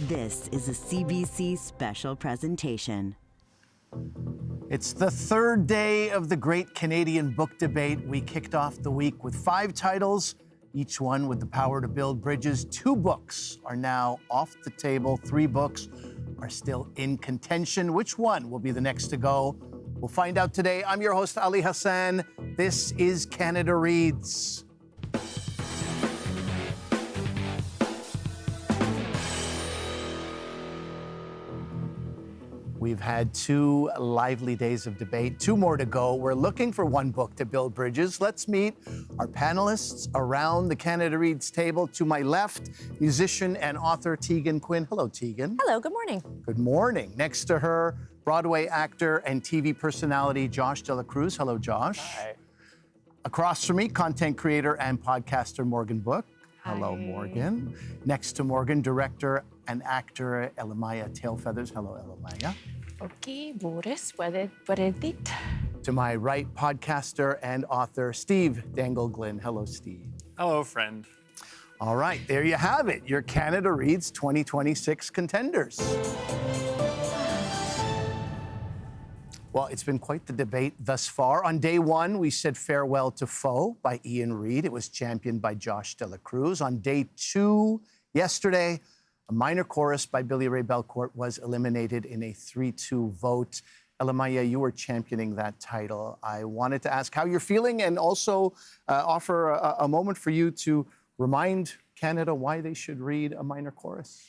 This is a CBC special presentation. It's the third day of the Great Canadian Book Debate. We kicked off the week with 5 titles, each one with the power to build bridges. 2 books are now off the table. 3 books are still in contention. Which one will be the next to go? We'll find out today. I'm your host, Ali Hassan. This is Canada Reads. We've had 2 lively days of debate, 2 more to go. We're looking for one book to build bridges. Let's meet our panelists around the Canada Reads table. To my left, musician and author Tegan Quin. Hello, Tegan. Hello, good morning. Good morning. Next to her, Broadway actor and TV personality Josh Dela Cruz. Hello, Josh. Hi. Across from me, content creator and podcaster Morgann Book. Hello, Hi. Morgann. Next to Morgann, director and actor Elle-Máijá Tailfeathers. Hello, Elle-Máijá. Okay, Boris, dit? To my right, podcaster and author Steve Dangle Glynn. Hello, Steve. Hello, friend. All right, there you have it, your Canada Reads 2026 contenders. Well, it's been quite the debate thus far. On day 1, we said Farewell to Foe by Iain Reid. It was championed by Josh Dela Cruz. On day 2, yesterday, A Minor Chorus by Billy-Ray Belcourt was eliminated in a 3-2 vote. Elle-Máijá, you were championing that title. I wanted to ask how you're feeling and also offer a moment for you to remind Canada why they should read A Minor Chorus.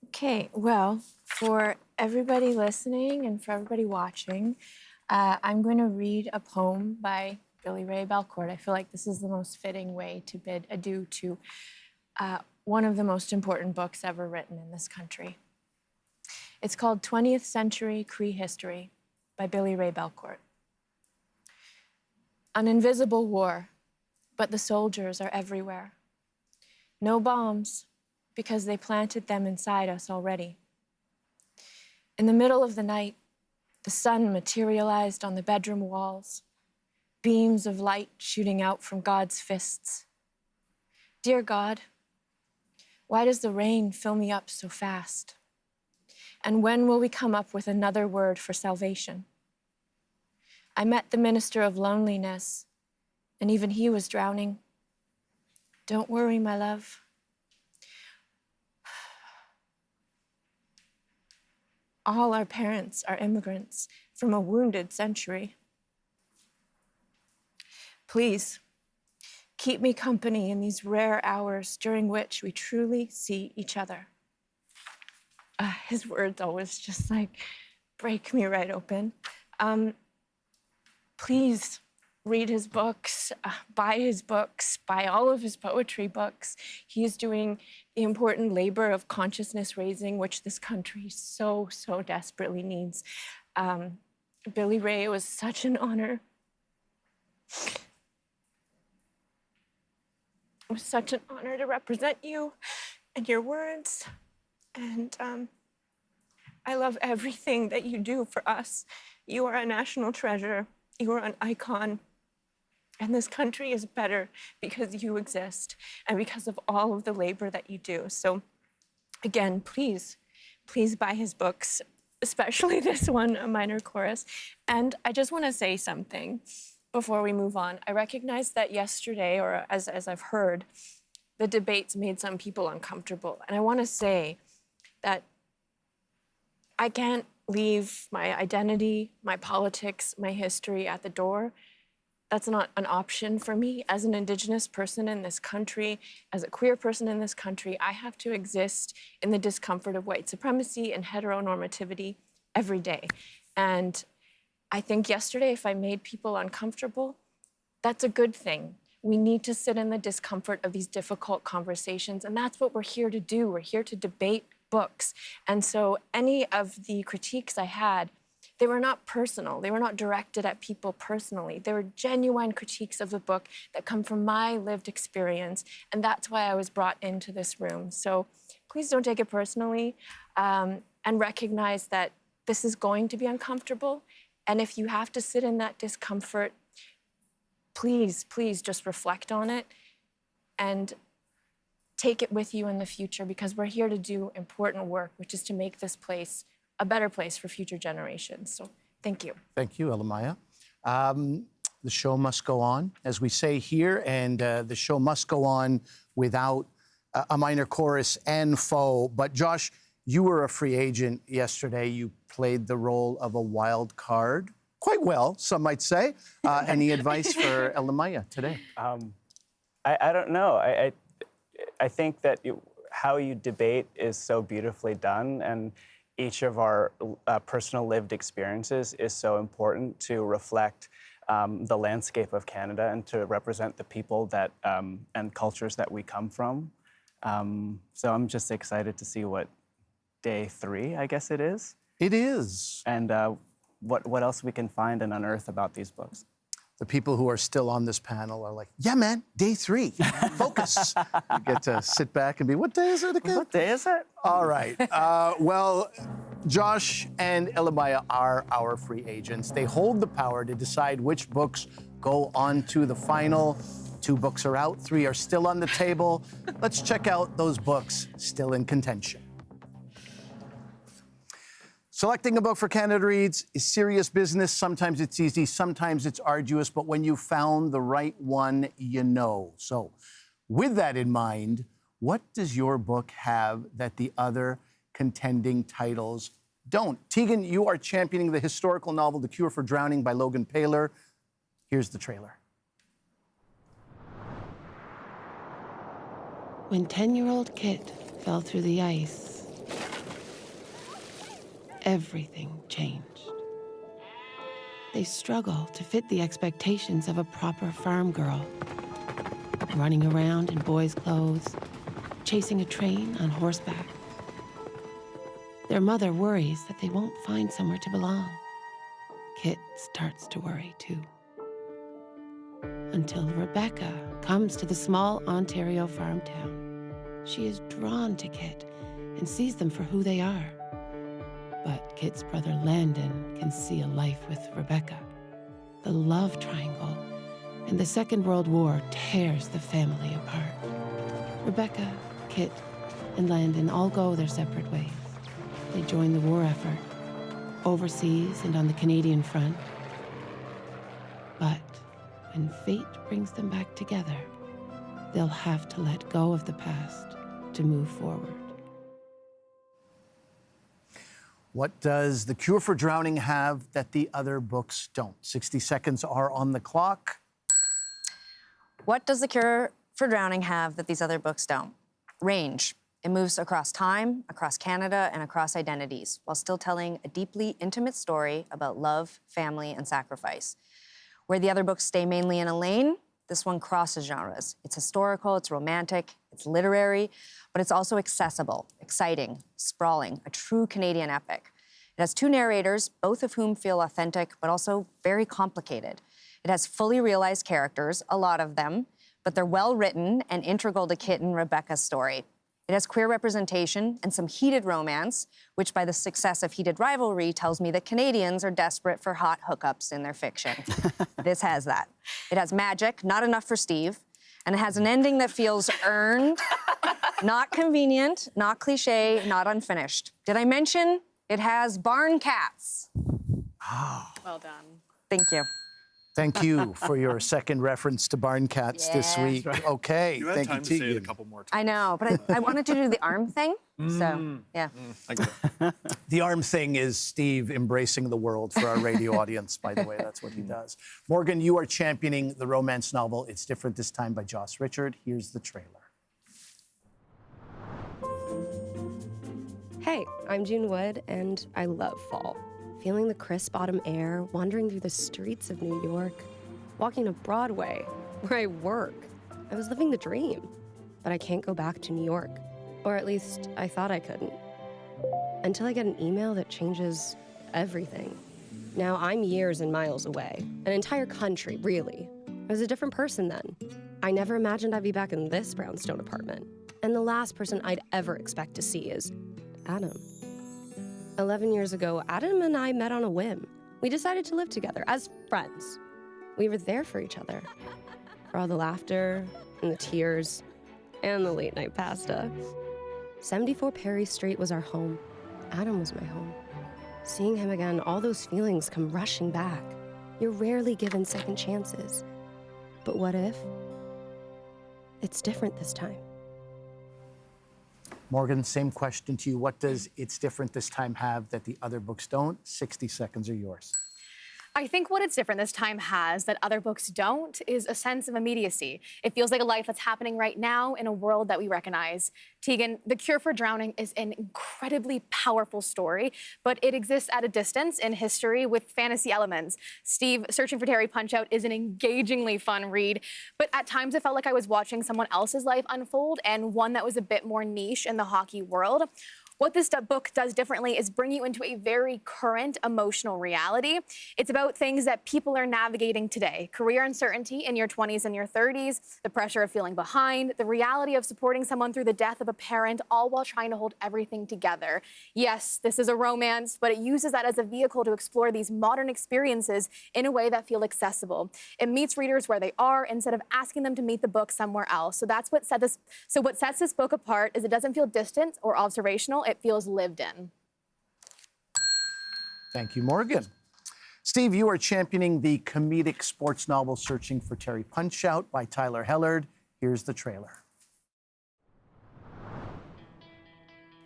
Okay, well, for everybody listening and for everybody watching, I'm going to read a poem by Billy-Ray Belcourt. I feel like this is the most fitting way to bid adieu to one of the most important books ever written in this country. It's called 20th Century Cree History by Billy-Ray Belcourt. An invisible war, but the soldiers are everywhere. No bombs, because they planted them inside us already. In the middle of the night, the sun materialized on the bedroom walls, beams of light shooting out from God's fists. Dear God, why does the rain fill me up so fast? And when will we come up with another word for salvation? I met the minister of loneliness, and even he was drowning. Don't worry, my love. All our parents are immigrants from a wounded century. Please, keep me company in these rare hours during which we truly see each other. His words always just break me right open. Please read his books, buy all of his poetry books. He is doing the important labor of consciousness raising, which this country so, so desperately needs. Billy-Ray, it was such an honor. It was such an honor to represent you and your words. And I love everything that you do for us. You are a national treasure. You are an icon. And this country is better because you exist and because of all of the labor that you do. So again, please buy his books, especially this one, A Minor Chorus. And I just want to say something before we move on. I recognize that yesterday, or as I've heard, the debates made some people uncomfortable. And I want to say that I can't leave my identity, my politics, my history at the door. That's not an option for me. As an Indigenous person in this country, as a queer person in this country, I have to exist in the discomfort of white supremacy and heteronormativity every day. And I think yesterday, if I made people uncomfortable, that's a good thing. We need to sit in the discomfort of these difficult conversations, and that's what we're here to do. We're here to debate books. And so any of the critiques I had, they were not personal. They were not directed at people personally. They were genuine critiques of the book that come from my lived experience, and that's why I was brought into this room. So please don't take it personally, and recognize that this is going to be uncomfortable. And if you have to sit in that discomfort, please just reflect on it and take it with you in the future, because we're here to do important work, which is to make this place a better place for future generations. So thank you. Thank you, Elle-Máijá. The show must go on, as we say here, and the show must go on without a minor chorus and foe. But Josh, you were a free agent yesterday. You played the role of a wild card quite well, some might say. Any advice for Elle-Máijá today? I don't know. I think that how you debate is so beautifully done, and each of our personal lived experiences is so important to reflect the landscape of Canada and to represent the people that and cultures that we come from. So I'm just excited to see what day 3, I guess it is. It is. And what else we can find and unearth about these books. The people who are still on this panel are like, yeah, man, day 3, focus. You get to sit back and be, what day is it again? What day is it? All right. Well, Josh and Elle-Máijá are our free agents. They hold the power to decide which books go on to the final. 2 books are out, 3 are still on the table. Let's check out those books still in contention. Selecting a book for Canada Reads is serious business. Sometimes it's easy, sometimes it's arduous, but when you found the right one, you know. So with that in mind, what does your book have that the other contending titles don't? Tegan, you are championing the historical novel The Cure for Drowning by Loghan Paylor. Here's the trailer. When 10-year-old Kit fell through the ice, everything changed. They struggle to fit the expectations of a proper farm girl, running around in boys' clothes, chasing a train on horseback. Their mother worries that they won't find somewhere to belong. Kit starts to worry too. Until Rebecca comes to the small Ontario farm town. She is drawn to Kit and sees them for who they are. But Kit's brother Landon can see a life with Rebecca. The love triangle and the Second World War tears the family apart. Rebecca, Kit, and Landon all go their separate ways. They join the war effort, overseas and on the Canadian front. But when fate brings them back together, they'll have to let go of the past to move forward. What does The Cure for Drowning have that the other books don't? 60 seconds are on the clock. What does The Cure for Drowning have that these other books don't? Range. It moves across time, across Canada, and across identities, while still telling a deeply intimate story about love, family, and sacrifice. Where the other books stay mainly in a lane, this one crosses genres. It's historical, it's romantic, it's literary, but it's also accessible, exciting, sprawling, a true Canadian epic. It has 2 narrators, both of whom feel authentic, but also very complicated. It has fully realized characters, a lot of them, but they're well-written and integral to Kit and Rebecca's story. It has queer representation and some heated romance, which by the success of Heated Rivalry tells me that Canadians are desperate for hot hookups in their fiction. This has that. It has magic, not enough for Steve, and it has an ending that feels earned, not convenient, not cliche, not unfinished. Did I mention it has barn cats? Oh. Well done. Thank you. Thank you for your second reference to barn cats this Yeah. week. Okay, You had thank time you, to say it a Tegan. couple more times. I know, but I wanted to do the arm thing, so yeah. I get it. The arm thing is Steve embracing the world for our radio audience, by the way. That's what he does. Morgann, you are championing the romance novel It's Different This Time by Josh Richard. Here's the trailer. Hey, I'm June Wood, and I love fall. Feeling the crisp autumn air, wandering through the streets of New York, walking to Broadway, where I work. I was living the dream, but I can't go back to New York. Or at least I thought I couldn't. Until I get an email that changes everything. Now I'm years and miles away, an entire country, really. I was a different person then. I never imagined I'd be back in this brownstone apartment. And the last person I'd ever expect to see is Adam. 11 years ago, Adam and I met on a whim. We decided to live together as friends. We were there for each other, for all the laughter and the tears, and the late night pasta. 74 Perry Street was our home. Adam was my home. Seeing him again, all those feelings come rushing back. You're rarely given second chances. But what if it's different this time? Morgann, same question to you. What does It's Different This Time have that the other books don't? 60 seconds are yours. I think what It's Different This Time has that other books don't is a sense of immediacy. It feels like a life that's happening right now in a world that we recognize. Tegan, The Cure for Drowning is an incredibly powerful story, but it exists at a distance in history with fantasy elements. Steve, Searching for Terry Punchout is an engagingly fun read, but at times it felt like I was watching someone else's life unfold and one that was a bit more niche in the hockey world. What this book does differently is bring you into a very current emotional reality. It's about things that people are navigating today. Career uncertainty in your 20s and your 30s, the pressure of feeling behind, the reality of supporting someone through the death of a parent, all while trying to hold everything together. Yes, this is a romance, but it uses that as a vehicle to explore these modern experiences in a way that feel accessible. It meets readers where they are instead of asking them to meet the book somewhere else. So that's what what sets this book apart is it doesn't feel distant or observational. It feels lived in. Thank you, Morgann. Steve, you are championing the comedic sports novel Searching for Terry Punchout by Tyler Hellard. Here's the trailer.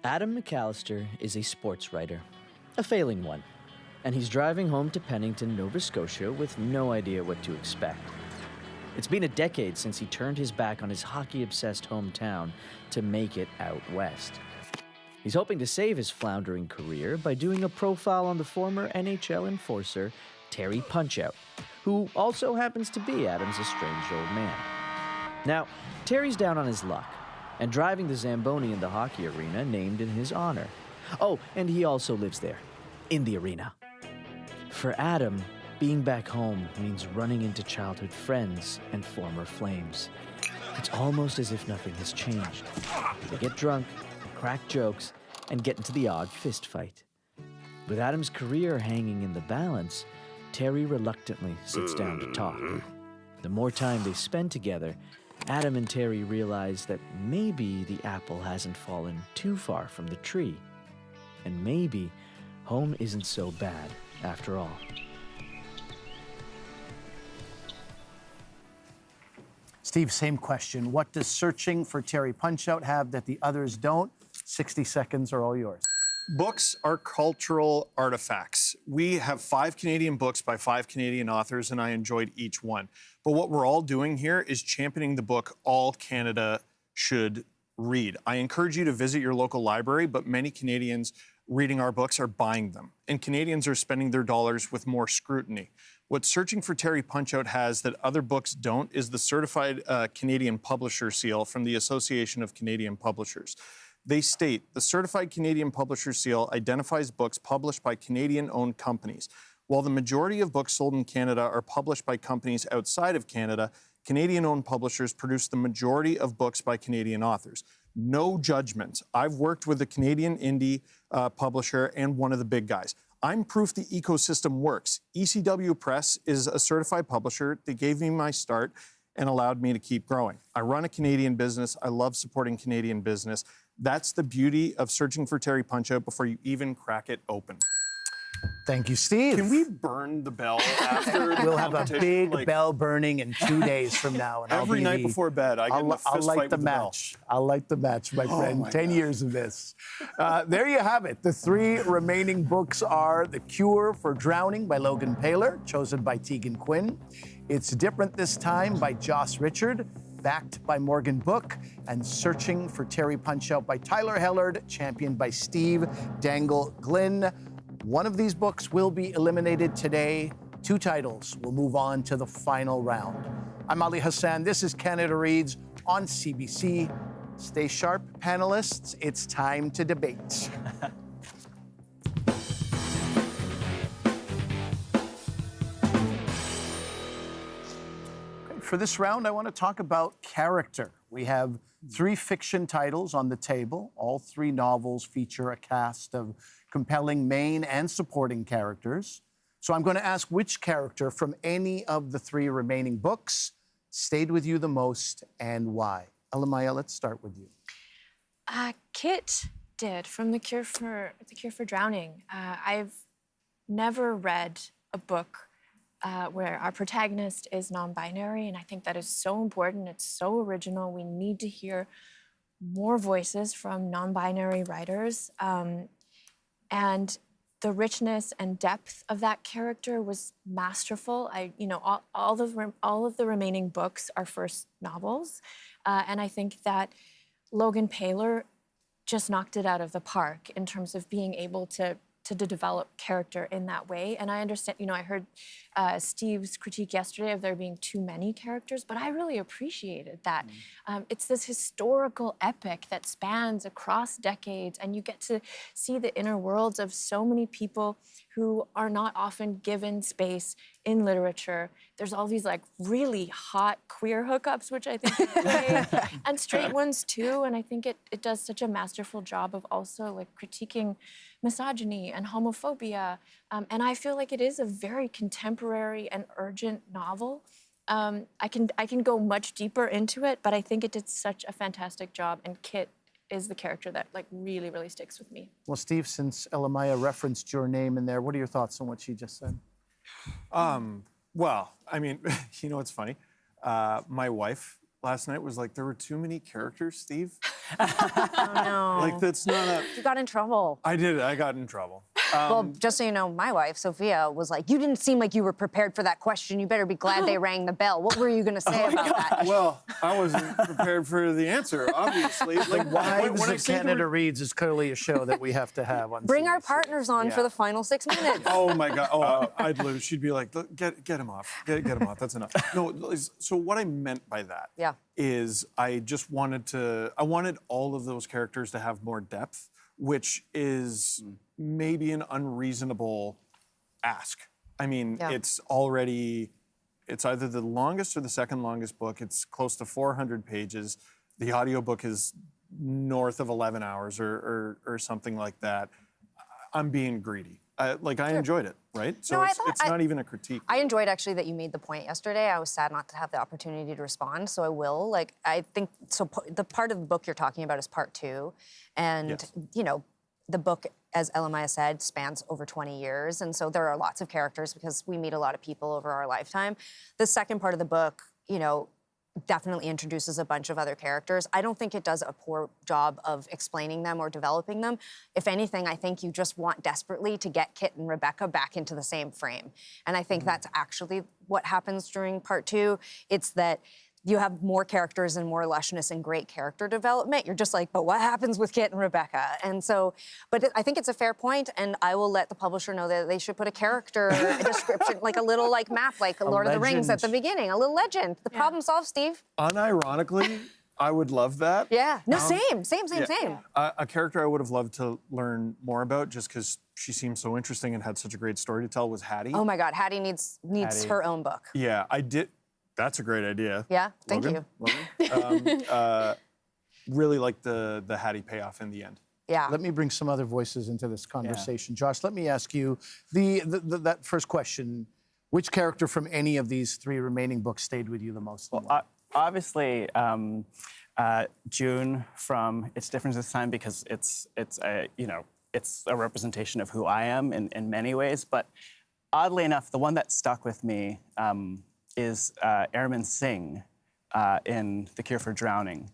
Adam McAllister is a sports writer, a failing one, and he's driving home to Pennington, Nova Scotia with no idea what to expect. It's been a decade since he turned his back on his hockey-obsessed hometown to make it out west. He's hoping to save his floundering career by doing a profile on the former NHL enforcer, Terry Punchout, who also happens to be Adam's estranged old man. Now, Terry's down on his luck and driving the Zamboni in the hockey arena named in his honor. Oh, and he also lives there, in the arena. For Adam, being back home means running into childhood friends and former flames. It's almost as if nothing has changed. They get drunk, crack jokes, and get into the odd fist fight. With Adam's career hanging in the balance, Terry reluctantly sits down to talk. The more time they spend together, Adam and Terry realize that maybe the apple hasn't fallen too far from the tree. And maybe home isn't so bad after all. Steve, same question. What does Searching for Terry Punchout have that the others don't? 60 seconds are all yours. Books are cultural artifacts. We have 5 Canadian books by 5 Canadian authors, and I enjoyed each one. But what we're all doing here is championing the book all Canada should read. I encourage you to visit your local library, but many Canadians reading our books are buying them, and Canadians are spending their dollars with more scrutiny. What Searching for Terry Punchout has that other books don't is the certified Canadian publisher seal from the Association of Canadian Publishers. They state, the certified Canadian publisher seal identifies books published by Canadian-owned companies. While the majority of books sold in Canada are published by companies outside of Canada, Canadian-owned publishers produce the majority of books by Canadian authors. No judgment. I've worked with a Canadian indie publisher and one of the big guys. I'm proof the ecosystem works. ECW Press is a certified publisher. They gave me my start and allowed me to keep growing. I run a Canadian business. I love supporting Canadian business. That's the beauty of Searching for Terry Punchout before you even crack it open. Thank you, Steve. Can we burn the bell after We'll have a big bell burning in 2 days from now. And every night before bed, I get in a I'll fist light fight the with the bell. match. I'll light the match, my friend. my 10 God. years of this. There you have it. The 3 remaining books are The Cure for Drowning by Loghan Paylor, chosen by Tegan Quin. It's Different This Time by Joss Richard, backed by Morgann Book, and Searching for Terry Punchout by Tyler Hellard, championed by Steve Dangle Glynn. One of these books will be eliminated today. 2 titles will move on to the final round. I'm Ali Hassan. This is Canada Reads on CBC. Stay sharp, panelists. It's time to debate. For this round, I want to talk about character. We have 3 fiction titles on the table. All 3 novels feature a cast of compelling main and supporting characters. So I'm going to ask which character from any of the 3 remaining books stayed with you the most and why. Elle-Máijá, let's start with you. Kit did from The Cure for Drowning. I've never read a book where our protagonist is non-binary, and I think that is so important. It's so original. We need to hear more voices from non-binary writers, and the richness and depth of that character was masterful. All of the remaining books are first novels, and I think that Loghan Paylor just knocked it out of the park in terms of being able to develop character in that way. And I understand, I heard Steve's critique yesterday of there being too many characters, but I really appreciated that. It's this historical epic that spans across decades, and you get to see the inner worlds of so many people who are not often given space in literature. There's all these really hot queer hookups, which I think is great, and straight ones too. And I think it does such a masterful job of also critiquing misogyny and homophobia. And I feel like it is a very contemporary and urgent novel. I can go much deeper into it, but I think it did such a fantastic job, and Kit is the character that really, really sticks with me. Well, Steve, since Elle-Máijá referenced your name in there, what are your thoughts on what she just said? Well, I mean, it's funny. My wife last night was like, there were too many characters, Steve. Oh, no. That's not a... You got in trouble. I did. I got in trouble. Well, just so you know, my wife, Sophia, was like, you didn't seem like you were prepared for that question. You better be glad they rang the bell. What were you going to say about that? Well, I wasn't prepared for the answer, obviously. Wives of Canada Reads is clearly a show that we have to have on Bring CBC. our partners on for the final 6 minutes. Oh, my God. Oh, I'd lose. She'd be like, get him off. Get him off. That's enough. No, so what I meant by that is I wanted all of those characters to have more depth, which is maybe an unreasonable ask. I mean, it's either the longest or the second longest book. It's close to 400 pages. The audiobook is north of 11 hours or something like that. I'm being greedy. I enjoyed it, right? So it's not even a critique. I enjoyed actually that you made the point yesterday. I was sad not to have the opportunity to respond, so I will. I think, so the part of the book you're talking about is part 2. And, the book, as Elle-Máijá said, spans over 20 years. And so there are lots of characters because we meet a lot of people over our lifetime. The second part of the book, definitely introduces a bunch of other characters. I don't think it does a poor job of explaining them or developing them. If anything, I think you just want desperately to get Kit and Rebecca back into the same frame. And I think that's actually what happens during part 2. It's that you have more characters and more lushness and great character development. You're just like, but what happens with Kit and Rebecca? And so, but I think it's a fair point, and I will let the publisher know that they should put a character description, like a little map, like Lord of the Rings at the beginning, a little legend. The problem solved, Steve. Unironically, I would love that. Yeah, no, same. A character I would have loved to learn more about, just because she seemed so interesting and had such a great story to tell, was Hattie. Oh my God, Hattie needs her own book. Yeah, I did. That's a great idea. Yeah, thank you. Really like the Hattie payoff in the end. Yeah. Let me bring some other voices into this conversation. Josh, let me ask you that first question. Which character from any of these 3 remaining books stayed with you the most? Well, obviously, June from It's Different This Time, because it's a representation of who I am in many ways. But oddly enough, the one that stuck with me is Airman Singh in The Cure for Drowning,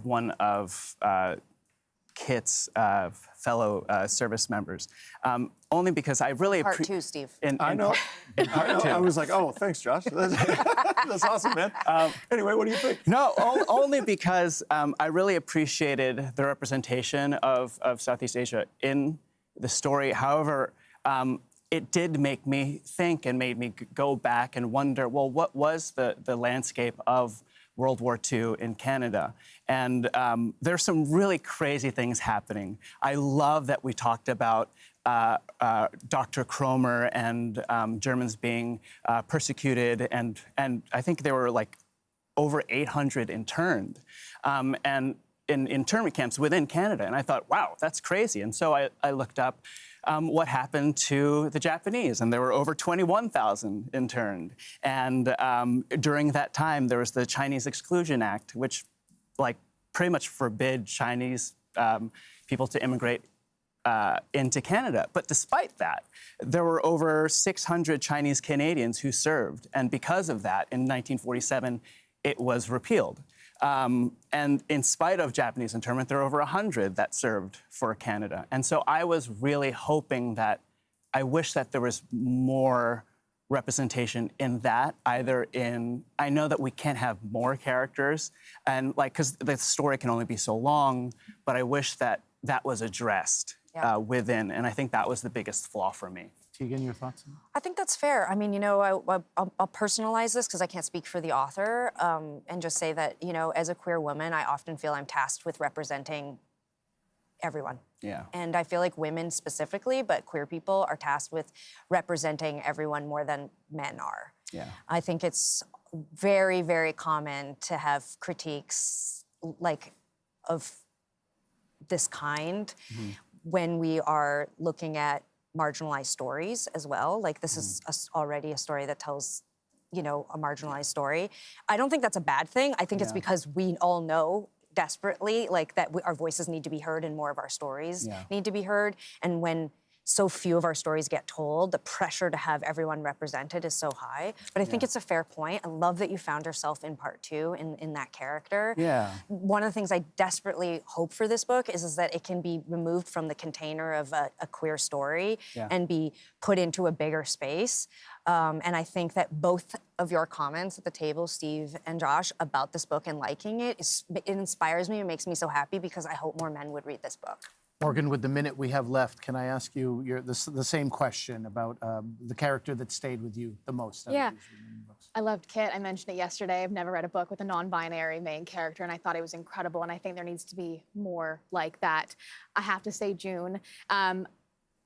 one of Kit's fellow service members. Only because I really Part 2, Steve. I know. Part 2. I was like, oh, thanks, Josh. That's awesome, man. Anyway, what do you think? No, only because I really appreciated the representation of Southeast Asia in the story. However, it did make me think and made me go back and wonder, well, what was the landscape of World War II in Canada? And there's some really crazy things happening. I love that we talked about Dr. Cromer and Germans being persecuted, and I think there were like over 800 interned. And in internment camps within Canada. And I thought, wow, that's crazy. And so I looked up what happened to the Japanese, and there were over 21,000 interned. And during that time, there was the Chinese Exclusion Act, which like pretty much forbid Chinese people to immigrate into Canada. But despite that, there were over 600 Chinese Canadians who served. And because of that, in 1947, it was repealed. And in spite of Japanese internment, there were over 100 that served for Canada. And so I was really hoping that, I wish that there was more representation in that, either in, I know that we can't have more characters, and like, because the story can only be so long, but I wish that that was addressed within, and I think that was the biggest flaw for me. Tegan, your thoughts? I think that's fair. I mean, you know, I'll personalize this because I can't speak for the author, and just say that, you know, as a queer woman, I often feel I'm tasked with representing everyone. Yeah. And I feel like women specifically, but queer people are tasked with representing everyone more than men are. Yeah. I think it's very, very common to have critiques like of this kind when we are looking at marginalized stories as well. Like this is already a story that tells, you know, a marginalized story. I don't think that's a bad thing. I think it's because we all know desperately like that our voices need to be heard and more of our stories need to be heard. And when so few of our stories get told, the pressure to have everyone represented is so high. But I think it's a fair point. I love that you found yourself in part 2 in that character. Yeah. One of the things I desperately hope for this book is that it can be removed from the container of a queer story and be put into a bigger space. And I think that both of your comments at the table, Steve and Josh, about this book and liking it, it inspires me and makes me so happy because I hope more men would read this book. Morgann, with the minute we have left, can I ask you the same question about the character that stayed with you the most? Yeah. I loved Kit. I mentioned it yesterday. I've never read a book with a non-binary main character, and I thought it was incredible, and I think there needs to be more like that. I have to say June.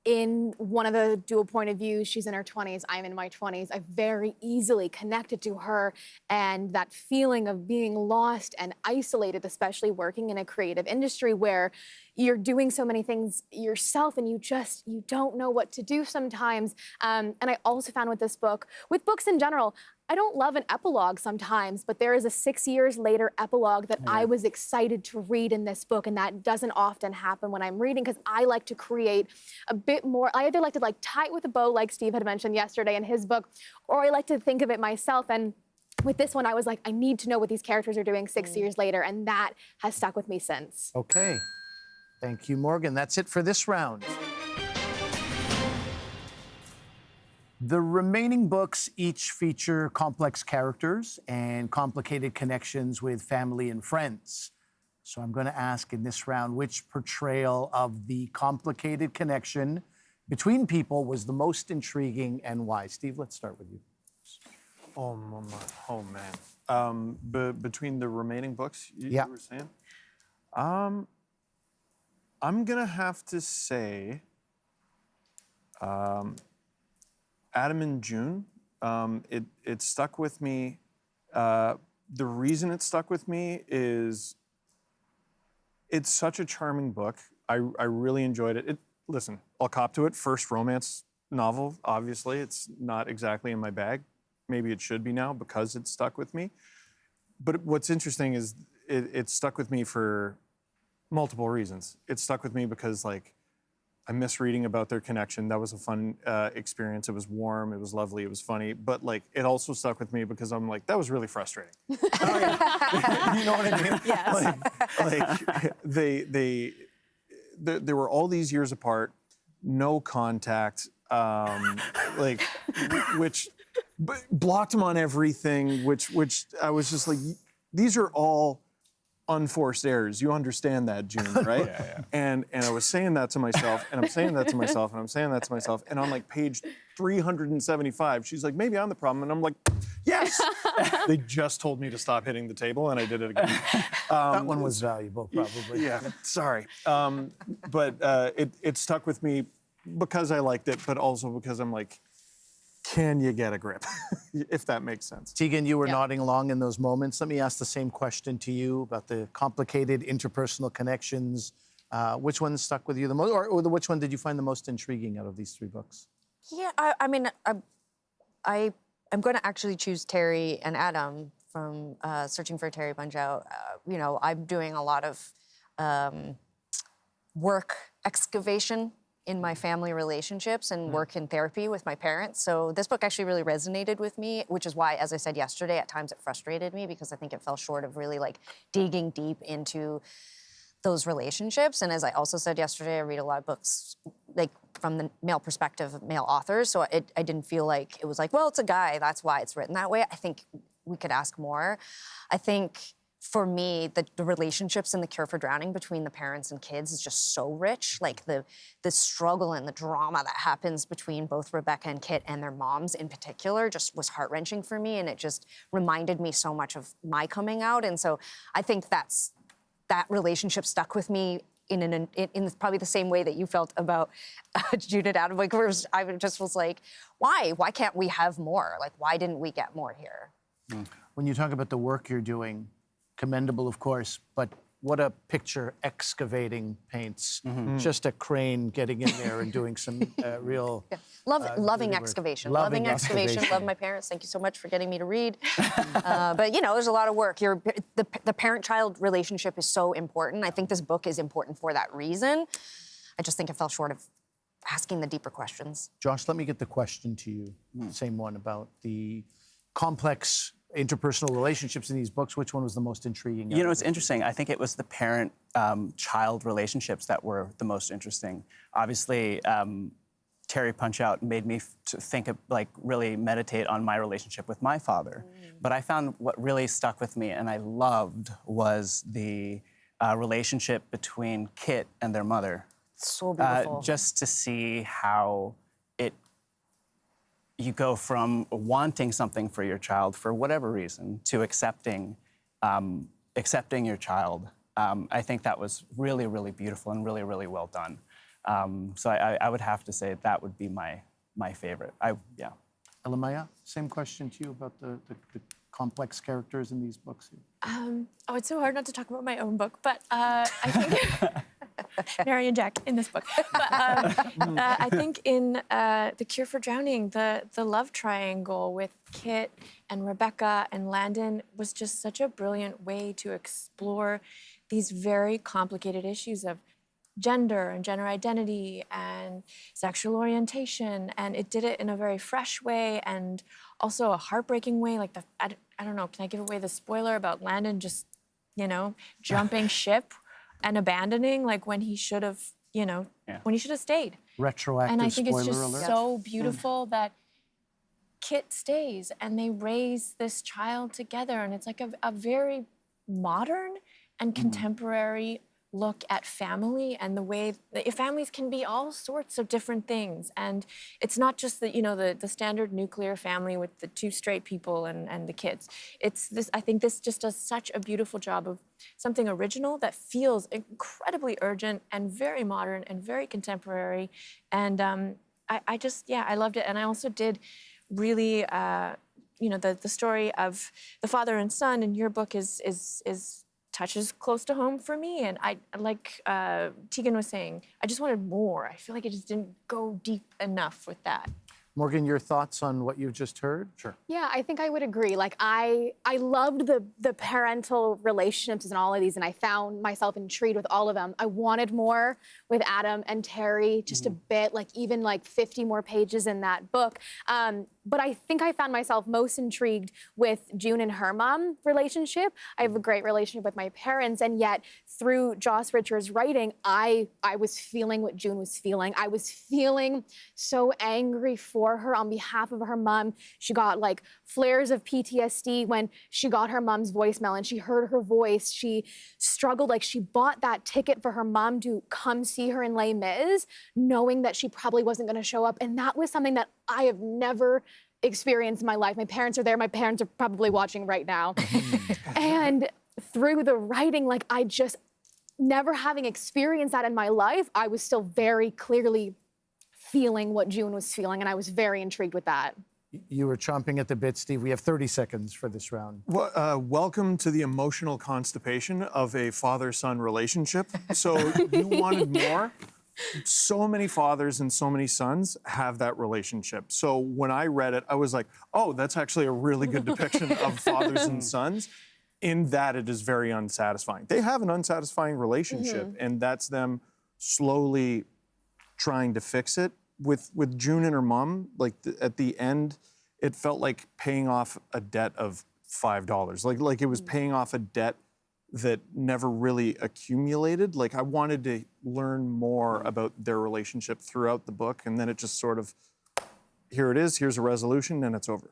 In one of the dual point of views, she's in her 20s, I'm in my 20s. I very easily connected to her and that feeling of being lost and isolated, especially working in a creative industry where you're doing so many things yourself and you don't know what to do sometimes. And I also found with this book, with books in general, I don't love an epilogue sometimes, but there is a 6 years later epilogue that I was excited to read in this book, and that doesn't often happen when I'm reading because I like to create a bit more. I either like to tie it with a bow, like Steve had mentioned yesterday in his book, or I like to think of it myself. And with this one, I was like, I need to know what these characters are doing 6 years later, and that has stuck with me since. Okay. Thank you, Morgann. That's it for this round. The remaining books each feature complex characters and complicated connections with family and friends. So I'm going to ask in this round which portrayal of the complicated connection between people was the most intriguing and why. Steve, let's start with you. Oh man. Between the remaining books, you were saying? I'm going to have to say Adam and June. It stuck with me. The reason it stuck with me is it's such a charming book. I really enjoyed it. Listen, I'll cop to it. First romance novel, obviously. It's not exactly in my bag. Maybe it should be now because it stuck with me. But what's interesting is it stuck with me for multiple reasons. It stuck with me because, like, I miss reading about their connection. That was a fun experience. It was warm, it was lovely, it was funny. But like, it also stuck with me because I'm like, that was really frustrating. You know what I mean? Yes. They were all these years apart, no contact, which blocked them on everything, which I was just like, these are all unforced errors. You understand that, June, right? Yeah. And I was saying that to myself, and I'm saying that to myself, and I'm saying that to myself, and on like page 375, she's like, maybe I'm the problem, and I'm like, yes! They just told me to stop hitting the table, and I did it again. That one was valuable, probably. Yeah, sorry. But it stuck with me because I liked it, but also because I'm like, can you get a grip, if that makes sense. Tegan, you were nodding along in those moments. Let me ask the same question to you about the complicated interpersonal connections. Which one stuck with you the most, or which one did you find the most intriguing out of these 3 books? Yeah, I mean, I'm going to actually choose Terry and Adam from searching for Terry Punchout. You know, I'm doing a lot of work excavation in my family relationships and work in therapy with my parents. So this book actually really resonated with me, which is why, as I said yesterday, at times it frustrated me because I think it fell short of really like digging deep into those relationships. And as I also said yesterday, I read a lot of books like from the male perspective of male authors. So I didn't feel like it was like, well, it's a guy, that's why it's written that way. I think we could ask more. I think for me, the relationships in The Cure for Drowning between the parents and kids is just so rich. Like the struggle and the drama that happens between both Rebecca and Kit and their moms in particular just was heart-wrenching for me. And it just reminded me so much of my coming out. And so I think that relationship stuck with me in probably the same way that you felt about June and Adam. Like, I just was like, why? Why can't we have more? Like, why didn't we get more here? When you talk about the work you're doing, commendable, of course, but what a picture excavating paints. Just a crane getting in there and doing some real... Yeah. Loving excavation. Loving excavation. Love my parents. Thank you so much for getting me to read. But, you know, there's a lot of work. The parent-child relationship is so important. I think this book is important for that reason. I just think it fell short of asking the deeper questions. Josh, let me get the question to you. Same one about the complex interpersonal relationships in these books. Which one was the most intriguing? You know, it's interesting. I think it was the parent-child relationships that were the most interesting. Obviously, Terry Punchout made me think of, like, really meditate on my relationship with my father. But I found what really stuck with me and I loved was the relationship between Kit and their mother. So beautiful. Just to see how you go from wanting something for your child for whatever reason to accepting your child. I think that was really, really beautiful and really, really well done. So I would have to say that would be my favorite. Yeah. Elle-Máijá, same question to you about the complex characters in these books. Oh, it's so hard not to talk about my own book, but I think Mary and Jack in this book. But I think in The Cure for Drowning, the love triangle with Kit and Rebecca and Landon was just such a brilliant way to explore these very complicated issues of gender and gender identity and sexual orientation, and it did it in a very fresh way and also a heartbreaking way. Like I don't know, can I give away the spoiler about Landon just, you know, jumping ship and abandoning, like when he should have, you know, when he should have stayed. Retroactive and I think it's just alert. so beautiful that Kit stays and they raise this child together, and it's like a very modern and contemporary look at family and the way that families can be all sorts of different things. And it's not just the, you know, the standard nuclear family with the two straight people and the kids. It's this, I think this just does such a beautiful job of something original that feels incredibly urgent and very modern and very contemporary. And I just, I loved it. And I also did really, you know, the story of the father and son in your book is touches close to home for me. And I, like Tegan was saying, I just wanted more. I feel like it just didn't go deep enough with that. Morgann, your thoughts on what you've just heard? Sure. Yeah, I think I would agree. Like, I loved the parental relationships in all of these, and I found myself intrigued with all of them. I wanted more with Adam and Terry, just a bit, like even like 50 more pages in that book. But I think I found myself most intrigued with June and her mom relationship. I have a great relationship with my parents, and yet through Joss Richard's writing, I was feeling what June was feeling. I was feeling so angry for her on behalf of her mom. She got like flares of PTSD when she got her mom's voicemail and she heard her voice. She struggled, like she bought that ticket for her mom to come see her in Les Mis, knowing that she probably wasn't gonna show up. And that was something that I have never experienced in my life. My parents are there. My parents are probably watching right now. And through the writing, like I just, never having experienced that in my life, I was still very clearly feeling what June was feeling, and I was very intrigued with that. You were chomping at the bit, Steve. We have 30 seconds for this round. Well, welcome to the emotional constipation of a father-son relationship. So you wanted more? so many fathers and so many sons have that relationship. So when I read it, I was like, oh, that's actually a really good depiction of fathers and sons, in that it is very unsatisfying. They have an unsatisfying relationship, and that's them slowly trying to fix it. With June and her mom, like at the end, it felt like paying off a debt of $5. Like it was paying off a debt that never really accumulated. Like I wanted to learn more about their relationship throughout the book, and then it just sort of, here it is, here's a resolution, and it's over.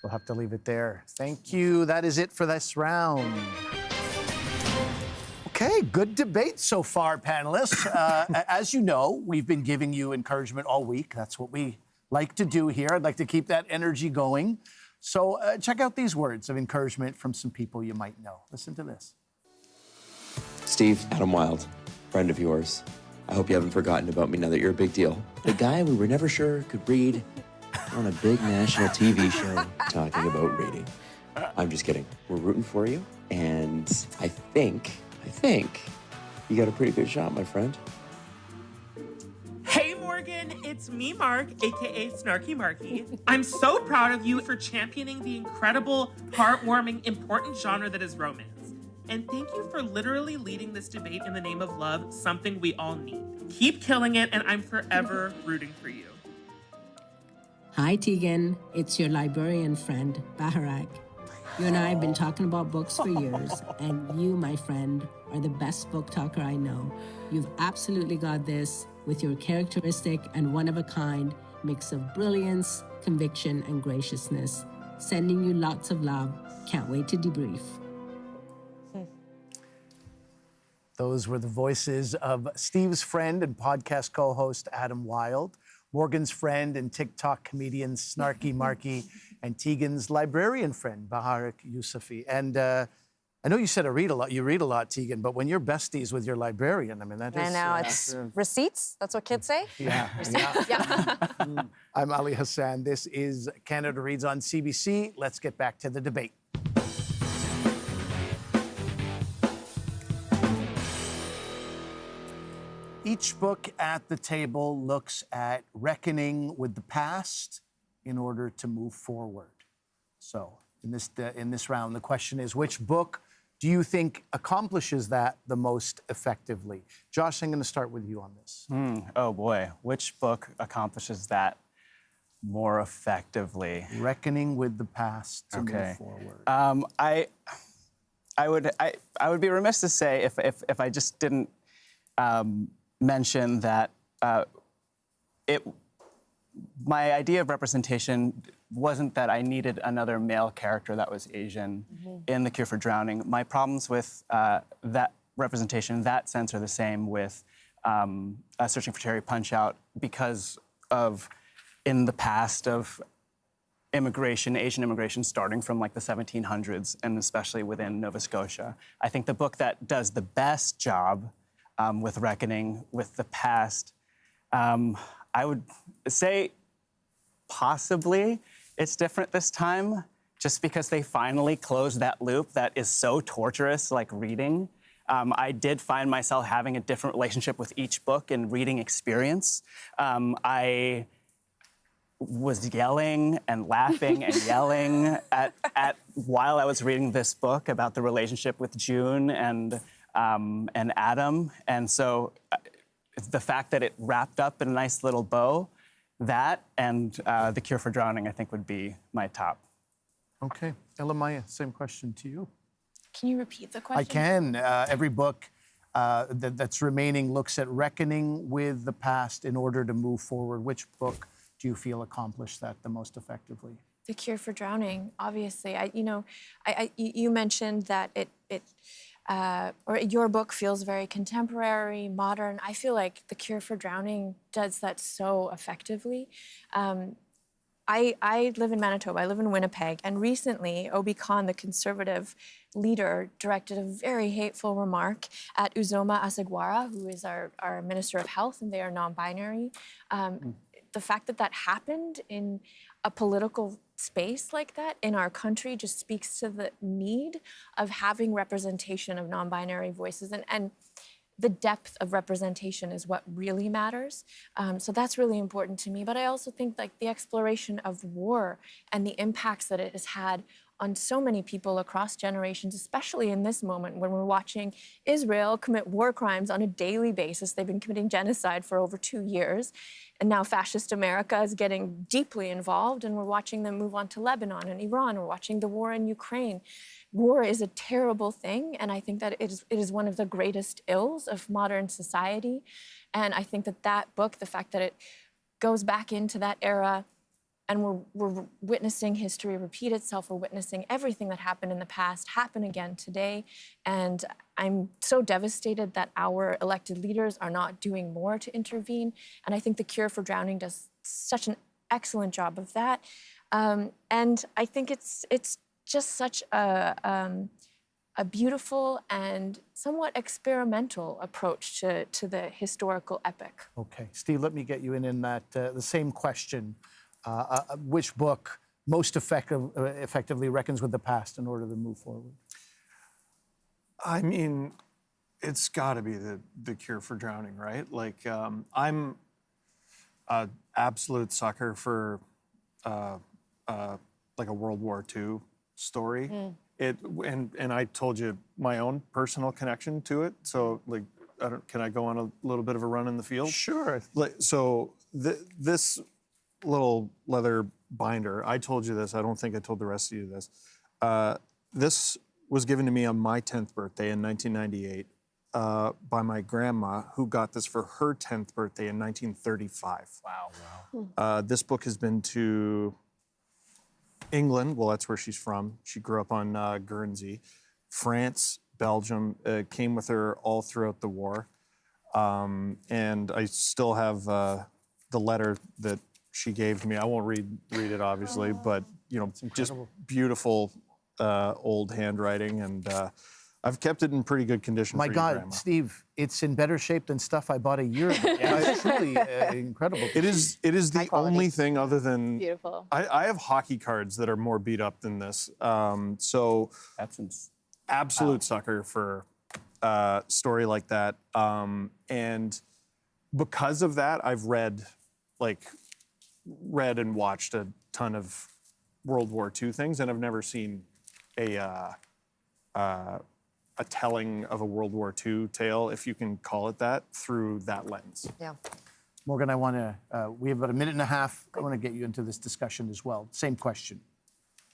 We'll have to leave it there. Thank you. That is it for this round. Okay, good debate so far, panelists. As you know, we've been giving you encouragement all week. That's what we like to do here. I'd like to keep that energy going. So check out these words of encouragement from some people you might know. Listen to this. Steve, Adam Wilde, friend of yours. I hope you haven't forgotten about me now that you're a big deal. The guy we were never sure could read on a big national TV show talking about reading. I'm just kidding. We're rooting for you, and I think you got a pretty good shot, my friend. Hey Morgan, it's me, Mark, aka Snarky Marky. I'm so proud of you for championing the incredible, heartwarming, important genre that is romance. And thank you for literally leading this debate in the name of love, something we all need. Keep killing it, and I'm forever rooting for you. Hi Tegan, it's your librarian friend, Baharak. You and I have been talking about books for years, and you, my friend, are the best book talker I know. You've absolutely got this with your characteristic and one-of-a-kind mix of brilliance, conviction, and graciousness. Sending you lots of love. Can't wait to debrief. Those were the voices of Steve's friend and podcast co-host Adam Wilde, Morgan's friend and TikTok comedian Snarky Marky, and Tegan's librarian friend Baharak Yousufi. And I know you said you read a lot, Tegan, but when you're besties with your librarian, I mean, that is... I know, it's receipts, that's what kids say? Yeah. I'm Ali Hassan. This is Canada Reads on CBC. Let's get back to the debate. Each book at the table looks at reckoning with the past in order to move forward. So in this round, the question is, which book do you think accomplishes that the most effectively? Josh, I'm going to start with you on this. Oh boy, which book accomplishes that more effectively? Reckoning with the past to move forward. I would be remiss to say if I just didn't mention that my idea of representation wasn't that I needed another male character that was Asian in The Cure for Drowning. My problems with that representation in that sense are the same with Searching for Terry Punchout, because of, in the past, of immigration, Asian immigration, starting from like the 1700s, and especially within Nova Scotia. I think the book that does the best job with reckoning with the past, I would say possibly It's Different This Time, just because they finally closed that loop that is so torturous, like reading. I did find myself having a different relationship with each book and reading experience. I was yelling and laughing and yelling at while I was reading this book about the relationship with June and Adam. And so the fact that it wrapped up in a nice little bow, that and The Cure for Drowning, I think, would be my top. Okay. Elle-Máijá, same question to you. Can you repeat the question? I can. Every book that's remaining looks at reckoning with the past in order to move forward. Which book do you feel accomplished that the most effectively? The Cure for Drowning, obviously. You mentioned that or your book feels very contemporary, modern. I feel like The Cure for Drowning does that so effectively. I live in Manitoba, I live in Winnipeg, and recently Obi Khan, the Conservative leader, directed a very hateful remark at Uzoma Asegwara, who is our Minister of Health, and they are non-binary. The fact that that happened in a political space like that in our country just speaks to the need of having representation of non-binary voices. And the depth of representation is what really matters. So that's really important to me. But I also think like the exploration of war and the impacts that it has had on so many people across generations, especially in this moment when we're watching Israel commit war crimes on a daily basis. They've been committing genocide for over 2 years. And now fascist America is getting deeply involved, and we're watching them move on to Lebanon and Iran. We're watching the war in Ukraine. War is a terrible thing, and I think that it is one of the greatest ills of modern society. And I think that that book, the fact that it goes back into that era, and we're witnessing history repeat itself. We're witnessing everything that happened in the past happen again today. And I'm so devastated that our elected leaders are not doing more to intervene. And I think The Cure for Drowning does such an excellent job of that. And I think it's just such a beautiful and somewhat experimental approach to the historical epic. Okay, Steve, let me get you in that the same question. Which book most effectively reckons with the past in order to move forward? I mean, it's got to be the Cure for Drowning, right? Like, I'm an absolute sucker for like a World War II story. And I told you my own personal connection to it. So, like, can I go on a little bit of a run in the field? Sure. Like, so this little leather binder, I told you this, I don't think I told the rest of you this. This was given to me on my 10th birthday in 1998 by my grandma, who got this for her 10th birthday in 1935. Wow. This book has been to England, well, that's where she's from. She grew up on Guernsey. France, Belgium, came with her all throughout the war. And I still have the letter that she gave to me. I won't read it, obviously, but, you know, just beautiful old handwriting. And I've kept it in pretty good condition My for God, you, Grandma. Steve, it's in better shape than stuff I bought a year ago. It's truly incredible. It is the only thing other than... Beautiful. I have hockey cards that are more beat up than this. So That's absolute sucker for a story like that. And because of that, I've read and watched a ton of World War II things, and I've never seen a telling of a World War II tale, if you can call it that, through that lens. Yeah. Morgan, I want to, we have about a minute and a half. I want to get you into this discussion as well. Same question.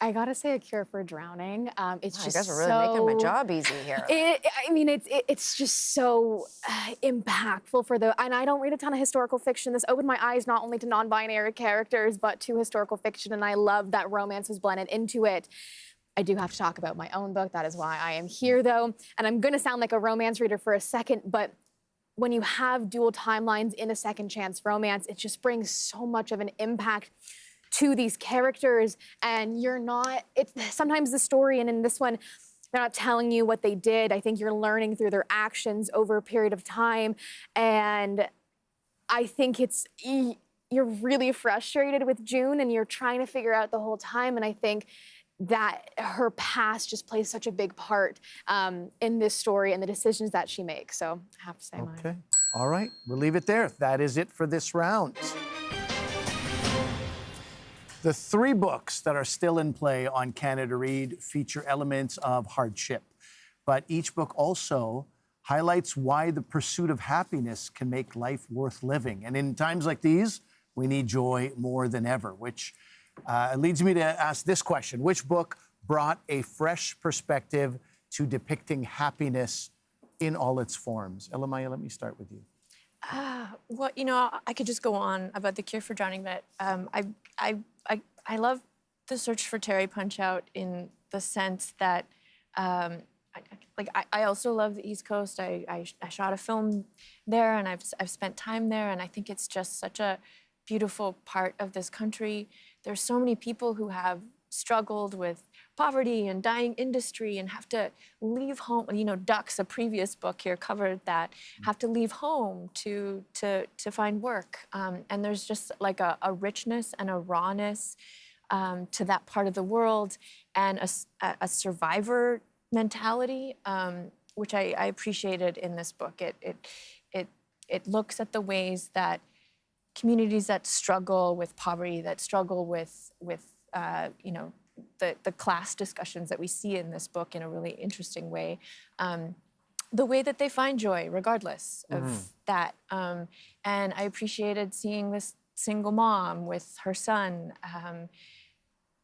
I gotta say, A Cure for Drowning. It's Wow, just you guys are really making my job easy here. It's just so impactful for and I don't read a ton of historical fiction. This opened my eyes not only to non-binary characters, but to historical fiction, and I love that romance was blended into it. I do have to talk about my own book. That is why I am here, though. And I'm gonna sound like a romance reader for a second, but when you have dual timelines in a second chance romance, it just brings so much of an impact to these characters, and it's sometimes the story, and in this one, they're not telling you what they did. I think you're learning through their actions over a period of time, and I think you're really frustrated with June, and you're trying to figure out the whole time, and I think that her past just plays such a big part in this story and the decisions that she makes, so I have to say mine. Okay, all right, we'll leave it there. That is it for this round. The 3 books that are still in play on Canada Read feature elements of hardship, but each book also highlights why the pursuit of happiness can make life worth living. And in times like these, we need joy more than ever, which leads me to ask this question. Which book brought a fresh perspective to depicting happiness in all its forms? Elle-Máijá, let me start with you. Well, you know, I could just go on about The Cure for Drowning, but I love The Search for Terry Punchout in the sense that, I also love the East Coast. I shot a film there, and I've spent time there, and I think it's just such a beautiful part of this country. There's so many people who have struggled with poverty and dying industry and have to leave home. You know, Ducks, a previous book here, covered that. Have to leave home to find work. And there's just like a richness and a rawness to that part of the world, and a survivor mentality, which I appreciated in this book. It looks at the ways that communities that struggle with poverty, that struggle with you know, the class discussions that we see in this book in a really interesting way. The way that they find joy, regardless of that. And I appreciated seeing this single mom with her son,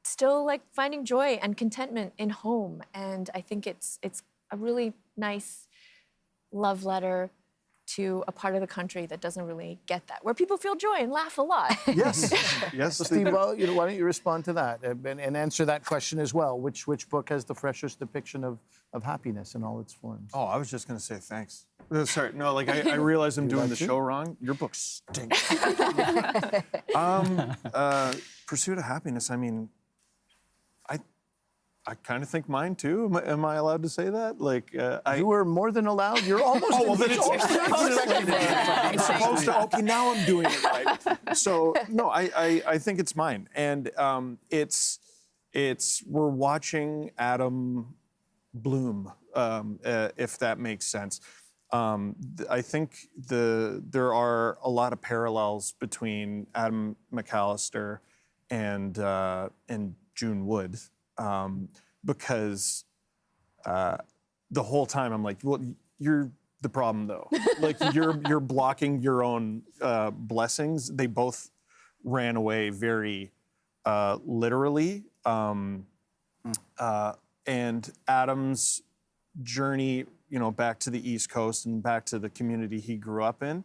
still like finding joy and contentment in home. And I think it's a really nice love letter to a part of the country that doesn't really get that, where people feel joy and laugh a lot. Yes. Yes, So Steve, well, you know, why don't you respond to that and answer that question as well? Which book has the freshest depiction of happiness in all its forms? Oh, I was just gonna say thanks. Sorry, no, like I realize I'm doing the show wrong. Your book stinks. Pursuit of Happiness. I mean, I kind of think mine too. Am I allowed to say that? Like, You were more than allowed. You're almost. Oh, well, then it's supposed to. Okay, now I'm doing it right. So no, I think it's mine, and it's we're watching Adam bloom, if that makes sense. I think there are a lot of parallels between Adam McAllister and June Wood. Because the whole time I'm like, well, you're the problem though. Like you're blocking your own blessings. They both ran away very literally. And Adam's journey, you know, back to the East Coast and back to the community he grew up in.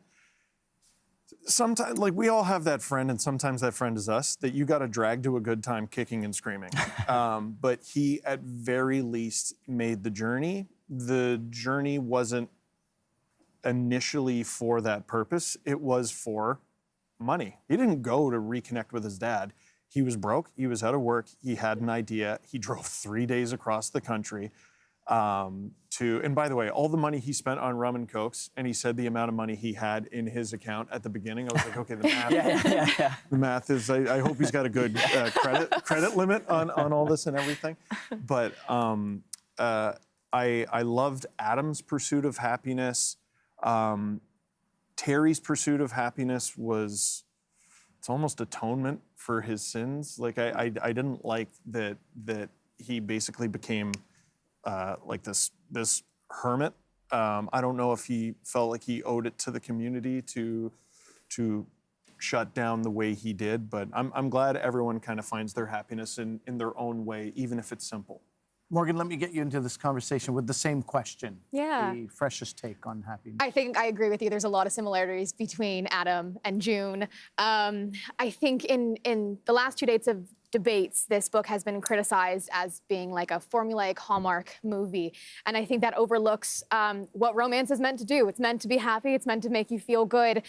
Sometimes, like, we all have that friend, and sometimes that friend is us, that you got to drag to a good time kicking and screaming. But he, at very least, made the journey. The journey wasn't initially for that purpose. It was for money. He didn't go to reconnect with his dad. He was broke. He was out of work. He had an idea. He drove 3 days across the country and by the way, all the money he spent on rum and cokes, and he said the amount of money he had in his account at the beginning. I was like, okay, the math, the math is. I hope he's got a good credit limit on all this and everything. But I loved Adam's pursuit of happiness. Terry's pursuit of happiness it's almost atonement for his sins. Like I didn't like that he basically became like this hermit. I don't know if he felt like he owed it to the community to shut down the way he did, but I'm glad everyone kind of finds their happiness in their own way, even if it's simple. Morgann, let me get you into this conversation with the same question. Yeah. The freshest take on happiness. I think I agree with you. There's a lot of similarities between Adam and June. I think in the last 2 days of debates, this book has been criticized as being like a formulaic Hallmark movie. And I think that overlooks what romance is meant to do. It's meant to be happy. It's meant to make you feel good.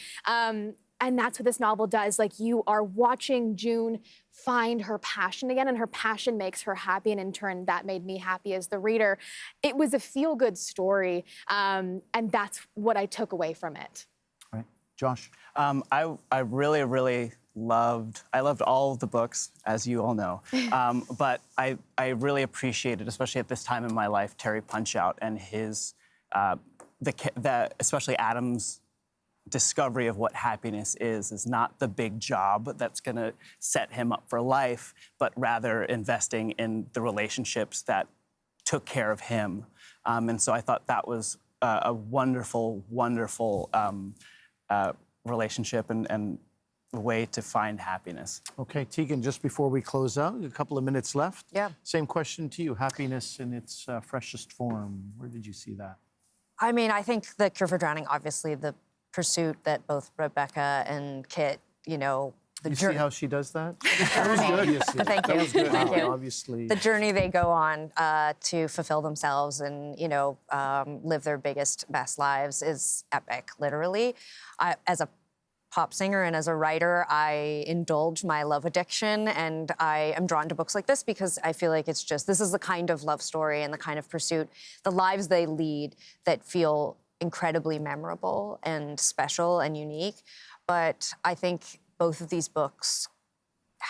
And that's what this novel does. Like, you are watching June find her passion again, and her passion makes her happy, and in turn, that made me happy as the reader. It was a feel-good story, and that's what I took away from it. All right. Josh? I really loved all of the books, as you all know. But I really appreciated, especially at this time in my life, Terry Punchout and his, especially Adam's discovery of what happiness is not the big job that's going to set him up for life, but rather investing in the relationships that took care of him. And so I thought that was a wonderful, wonderful relationship and way to find happiness. Okay, Tegan, just before we close out, a couple of minutes left. Yeah. Same question to you. Happiness in its freshest form. Where did you see that? I mean, I think The Cure for Drowning, obviously, the pursuit that both Rebecca and Kit, you know, You see how she does that? That was good, you see. Thank you. That was good. Thank you. Obviously. The journey they go on to fulfill themselves and, you know, live their biggest, best lives is epic, literally. As a pop singer and as a writer, I indulge my love addiction, and I am drawn to books like this because I feel like this is the kind of love story and the kind of pursuit, the lives they lead that feel incredibly memorable and special and unique. But I think both of these books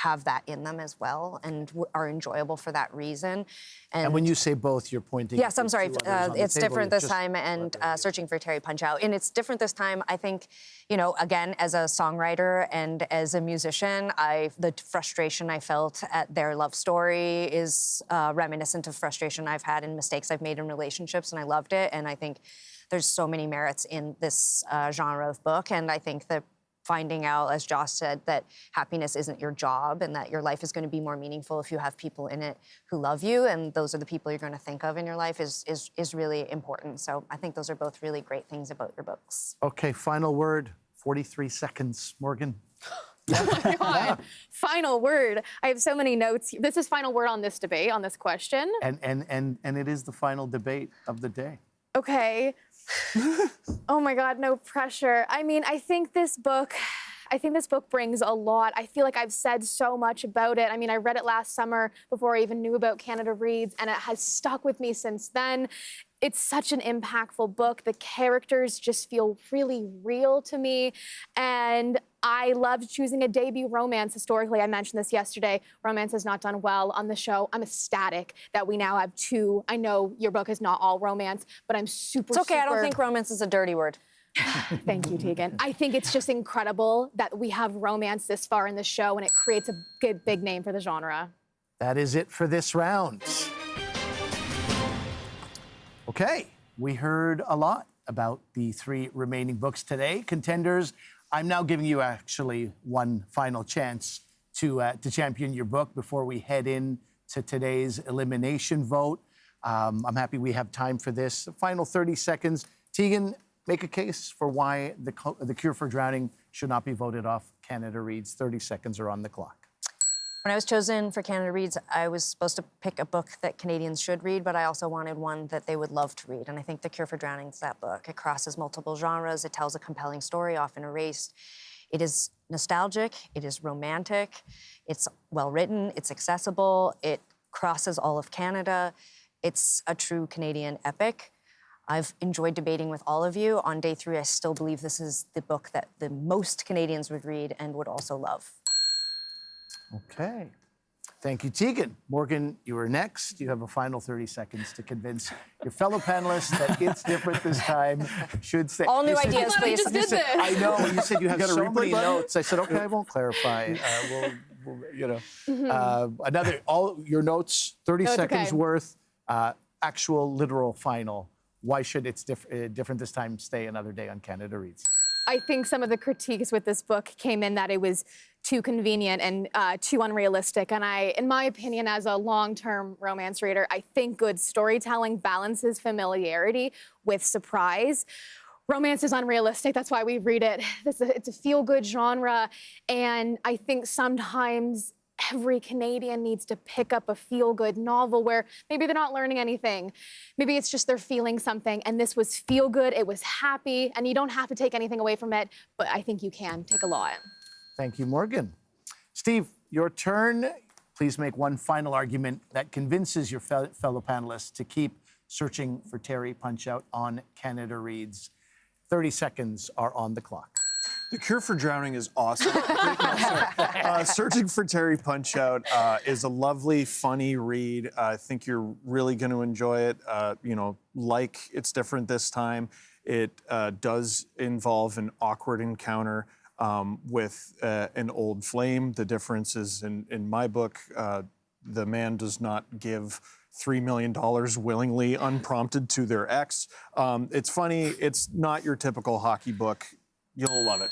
have that in them as well and are enjoyable for that reason. And when you say both, you're pointing. Yes, I'm to sorry. two others on the It's table. different You're this just- time, and searching for Terry Punchout. And it's different this time, I think, you know, again, as a songwriter and as a musician, the frustration I felt at their love story is reminiscent of frustration I've had and mistakes I've made in relationships, and I loved it. And I think there's so many merits in this genre of book, and I think that finding out, as Josh said, that happiness isn't your job and that your life is going to be more meaningful if you have people in it who love you, and those are the people you're going to think of in your life is really important. So I think those are both really great things about your books. Okay, final word, 43 seconds. Morgan. Oh my God. Final word. I have so many notes. This is final word on this debate, on this question. And it is the final debate of the day. Okay. Oh my God, no pressure. I mean, I think this book brings a lot. I feel like I've said so much about it. I mean, I read it last summer before I even knew about Canada Reads, and it has stuck with me since then. It's such an impactful book. The characters just feel really real to me. And I loved choosing a debut romance historically. I mentioned this yesterday. Romance has not done well on the show. I'm ecstatic that we now have two. I know your book is not all romance, but I'm super, It's okay, I don't think romance is a dirty word. Thank you, Tegan. I think it's just incredible that we have romance this far in the show, and it creates a good, big name for the genre. That is it for this round. Okay, we heard a lot about the three remaining books today. Contenders, I'm now giving you actually one final chance to champion your book before we head in to today's elimination vote. I'm happy we have time for this. Final 30 seconds. Tegan, make a case for why the Cure for Drowning should not be voted off Canada Reads. 30 seconds are on the clock. When I was chosen for Canada Reads, I was supposed to pick a book that Canadians should read, but I also wanted one that they would love to read. And I think The Cure for Drowning is that book. It crosses multiple genres. It tells a compelling story, often erased. It is nostalgic. It is romantic. It's well-written. It's accessible. It crosses all of Canada. It's a true Canadian epic. I've enjoyed debating with all of you. On day 3, I still believe this is the book that the most Canadians would read and would also love. Okay. Thank you, Tegan. Morgan, you are next. You have a final 30 seconds to convince your fellow panelists that It's Different This time should say. All new ideas, please. just did this. I know. You said you have so replay many button? notes. I said, okay, I won't clarify. All your notes, 30 it's seconds okay. worth, actual, literal, final. Why should It's Different This time stay another day on Canada Reads? I think some of the critiques with this book came in that it was too convenient and too unrealistic. And in my opinion, as a long-term romance reader, I think good storytelling balances familiarity with surprise. Romance is unrealistic. That's why we read it. It's a feel-good genre. And I think sometimes every Canadian needs to pick up a feel-good novel where maybe they're not learning anything. Maybe it's just they're feeling something. And this was feel-good. It was happy. And you don't have to take anything away from it. But I think you can take a lot. Thank you, Morgan. Steve, your turn. Please make one final argument that convinces your fellow panelists to keep searching for Terry Punchout on Canada Reads. 30 seconds are on the clock. The Cure for Drowning is awesome. Searching for Terry Punchout is a lovely, funny read. I think you're really going to enjoy it. Like It's Different This time, it does involve an awkward encounter with an old flame. The difference is, in my book, the man does not give $3 million willingly, unprompted to their ex. It's funny. It's not your typical hockey book. You'll love it.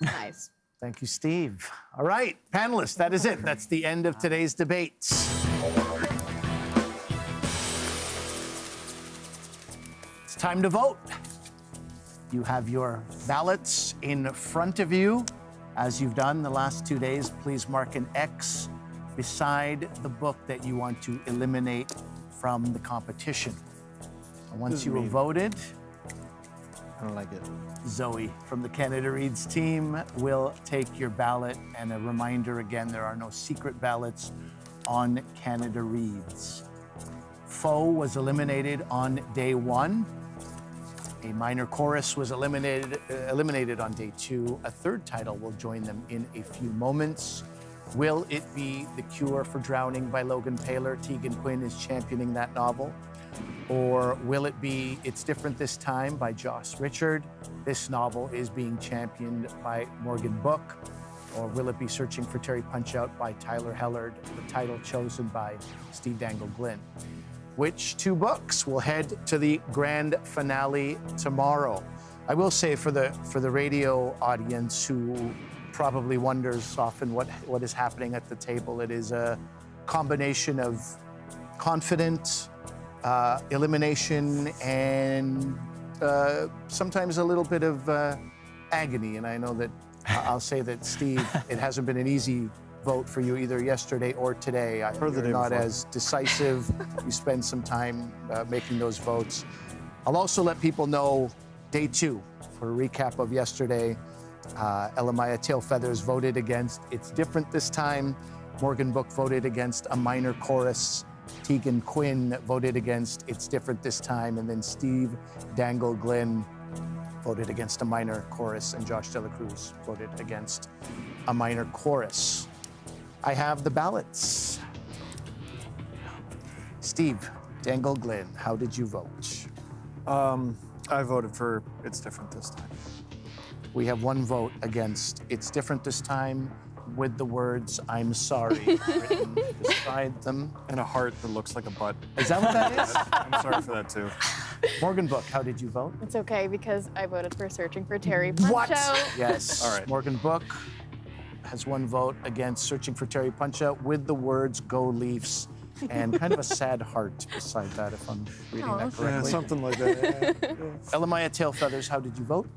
Nice. Thank you, Steve. All right, panelists, that is it. That's the end of today's debates. It's time to vote. You have your ballots in front of you. As you've done the last 2 days, please mark an X beside the book that you want to eliminate from the competition. And once you have voted, I don't like it. Zoe from the Canada Reads team will take your ballot. And a reminder again, there are no secret ballots on Canada Reads. Foe was eliminated on day 1. A minor chorus was eliminated on day 2. A third title will join them in a few moments. Will it be The Cure for Drowning by Loghan Paylor? Tegan Quin is championing that novel. Or will it be It's Different This Time by Josh Richard? This novel is being championed by Morgann Book. Or will it be Searching for Terry Punchout by Tyler Hellard, the title chosen by Steve Dangle Glynn? Which two books will head to the grand finale tomorrow? I will say for the radio audience who probably wonders often what is happening at the table, it is a combination of confident, elimination, and sometimes a little bit of agony. And I know that I'll say that, Steve, it hasn't been an easy vote for you either yesterday or today. You're not as decisive. You spend some time making those votes. I'll also let people know day 2 for a recap of yesterday. Elle-Máijá Tailfeathers voted against It's Different This Time. Morgann Book voted against A Minor Chorus. Tegan Quin voted against It's Different This Time. And then Steve Dangle Glynn voted against A Minor Chorus. And Josh Dela Cruz voted against A Minor Chorus. I have the ballots. Steve Dangle Glynn, how did you vote? I voted for It's Different This Time. We have one vote against It's Different This Time with the words, I'm sorry, written beside them. And a heart that looks like a butt. Is that what that is? I'm sorry for that, too. Morgann Book, how did you vote? It's okay because I voted for Searching for Terry Punchout. What? Yes. All right. Morgann Book has one vote against Searching for Terry Punchout with the words, Go Leafs, and kind of a sad heart beside that, if I'm reading that correctly. Yeah, something like that. Elle-Máijá Tailfeathers, how did you vote?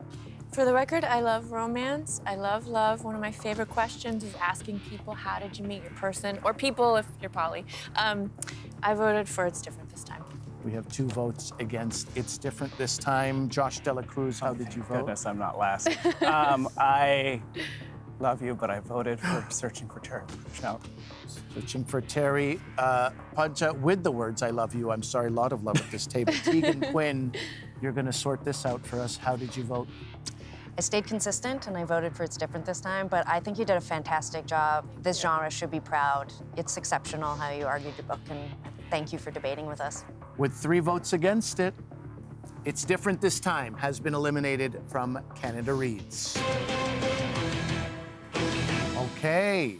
For the record, I love romance. I love love. One of my favorite questions is asking people, how did you meet your person? Or people, if you're poly. I voted for It's Different This Time. We have 2 votes against It's Different This Time. Josh Dela Cruz, how did you vote? Goodness, I'm not last. I love you, but I voted for Searching for Terry Punchout. Searching for Terry Punchout with the words, I love you. I'm sorry, a lot of love at this table. Tegan Quin, you're going to sort this out for us. How did you vote? I stayed consistent and I voted for It's Different This Time, but I think you did a fantastic job. This genre should be proud. It's exceptional how you argued your book, and thank you for debating with us. With 3 votes against it, It's Different This Time has been eliminated from Canada Reads. Okay.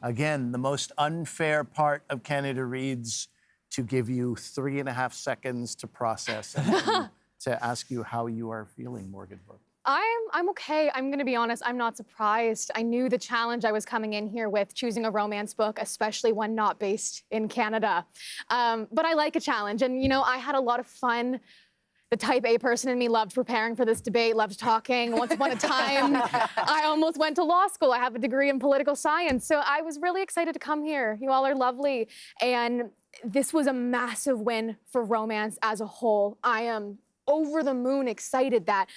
Again, the most unfair part of Canada Reads, to give you 3.5 seconds to process and then to ask you how you are feeling, Morgann Book. I'm okay. I'm gonna be honest, I'm not surprised. I knew the challenge I was coming in here with, choosing a romance book, especially one not based in Canada. But I like a challenge, and you know, I had a lot of fun. The type A person in me loved preparing for this debate, loved talking. Once upon a time, I almost went to law school. I have a degree in political science, so I was really excited to come here. You all are lovely, and this was a massive win for romance as a whole. I am over the moon excited that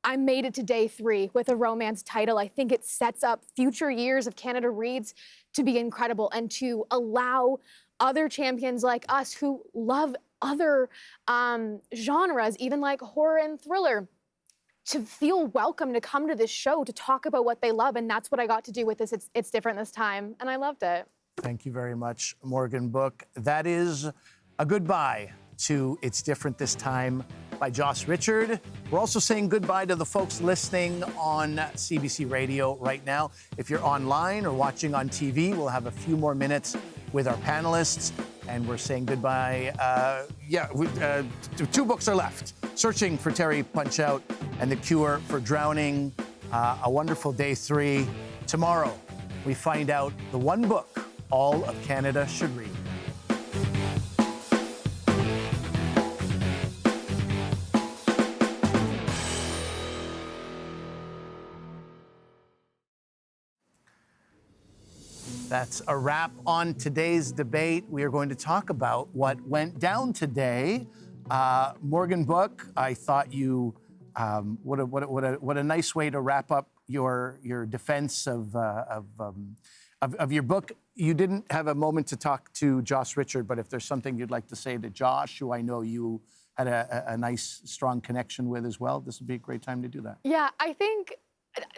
I made it to day 3 with a romance title. I think it sets up future years of Canada Reads to be incredible and to allow other champions like us who love other genres, even like horror and thriller, to feel welcome to come to this show to talk about what they love. And that's what I got to do with this. It's Different This Time, and I loved it. Thank you very much, Morgann Book. That is a goodbye to It's Different This Time by Josh Richard. We're also saying goodbye to the folks listening on CBC Radio right now. If you're online or watching on TV, we'll have a few more minutes with our panelists, and we're saying goodbye. 2 books are left. Searching for Terry Punchout and The Cure for Drowning. A wonderful day 3. Tomorrow, we find out the one book all of Canada should read. That's a wrap on today's debate. We are going to talk about what went down today. Morgann Book, I thought you, what a nice way to wrap up your defense of your book. You didn't have a moment to talk to Josh Richard, but if there's something you'd like to say to Josh, who I know you had a nice, strong connection with as well, this would be a great time to do that. Yeah, I think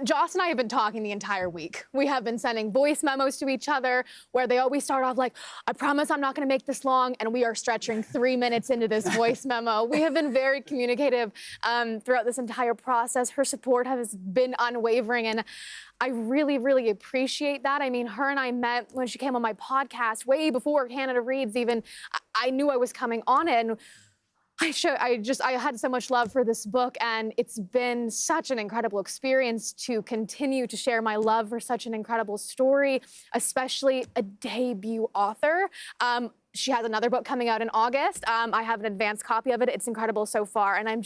Joss and I have been talking the entire week. We have been sending voice memos to each other where they always start off like, I promise I'm not gonna make this long, and we are stretching 3 minutes into this voice memo. We have been very communicative throughout this entire process. Her support has been unwavering, and I really, really appreciate that. I mean, her and I met when she came on my podcast way before Canada Reads even. I knew I was coming on it, and I had so much love for this book, and it's been such an incredible experience to continue to share my love for such an incredible story, especially a debut author. She has another book coming out in August. I have an advanced copy of it. It's incredible so far, and I'm